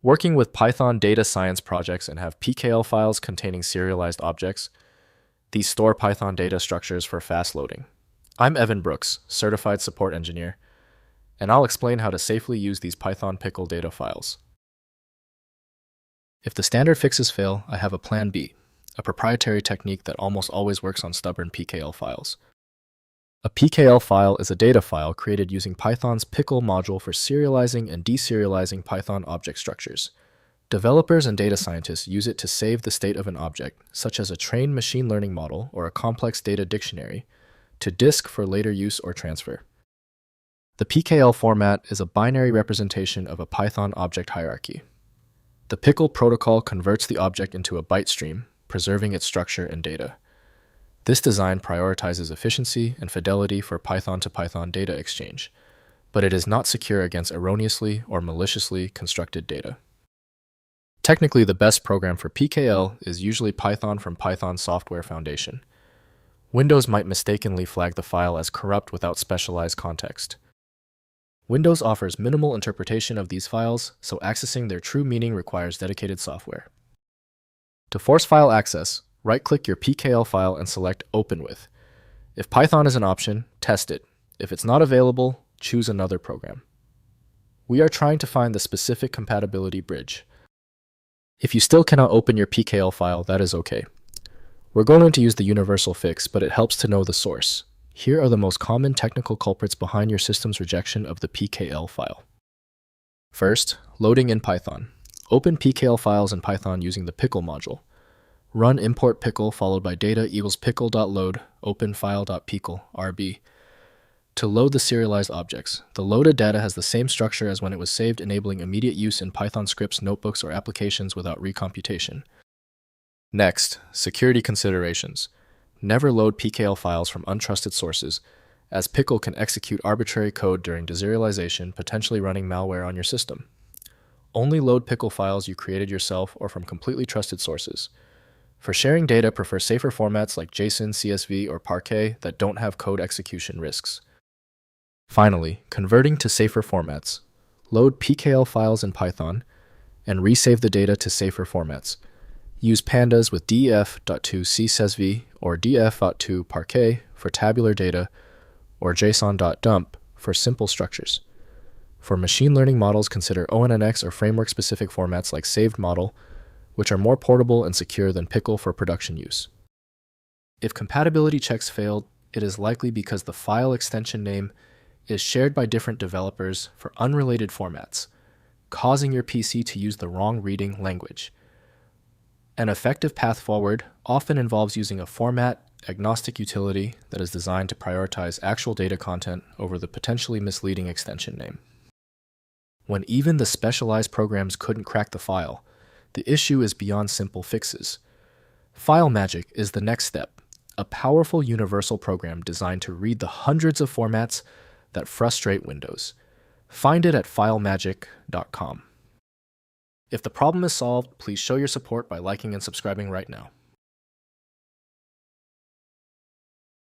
Working with Python data science projects and have PKL files containing serialized objects. These store Python data structures for fast loading. I'm Evan Brooks, Certified Support Engineer, and I'll explain how to safely use these Python Pickle data files. If the standard fixes fail, I have a plan B, a proprietary technique that almost always works on stubborn PKL files. A PKL file is a data file created using Python's Pickle module for serializing and de-serializing Python object structures. Developers and data scientists use it to save the state of an object, such as a trained machine learning model or a complex data dictionary, to disk for later use or transfer. The PKL format is a binary representation of a Python object hierarchy. The Pickle protocol converts the object into a byte stream, preserving its structure and data. This design prioritizes efficiency and fidelity for Python-to-Python data exchange, but it is not secure against erroneously or maliciously constructed data. Technically, the best program for PKL is usually Python from Python Software Foundation. Windows might mistakenly flag the file as corrupt without specialized context. Windows offers minimal interpretation of these files, so accessing their true meaning requires dedicated software. To force file access, right-click your PKL file and select Open With. If Python is an option, test it. If it's not available, choose another program. We are trying to find the specific compatibility bridge. If you still cannot open your PKL file, that is okay. We're going to use the universal fix, but it helps to know the source. Here are the most common technical culprits behind your system's rejection of the PKL file. First, loading in Python. Open PKL files in Python using the Pickle module. Run import pickle followed by data equals pickle.load open file.pickle rb. To load the serialized objects, the loaded data has the same structure as when it was saved, enabling immediate use in Python scripts, notebooks, or applications without recomputation. Next, security considerations. Never load PKL files from untrusted sources, as Pickle can execute arbitrary code during de-serialization, potentially running malware on your system. Only load Pickle files you created yourself or from completely trusted sources. For sharing data, prefer safer formats like JSON, CSV, or Parquet that don't have code execution risks. Finally, converting to safer formats. Load PKL files in Python and resave the data to safer formats. Use pandas with def.to csv or def.to Parquet for tabular data or json.dump for simple structures. For machine learning models, consider ONNX or framework-specific formats like saved model, which are more portable and secure than Pickle for production use. If compatibility checks failed, it is likely because the file extension name is shared by different developers for unrelated formats, causing your PC to use the wrong reading language. An effective path forward often involves using a format-agnostic utility that is designed to prioritize actual data content over the potentially misleading extension name. When even the specialized programs couldn't crack the file, the issue is beyond simple fixes. File Magic is the next step, a powerful universal program designed to read the hundreds of formats that frustrate Windows. Find it at filemagic.com. If the problem is solved, please show your support by liking and subscribing right now.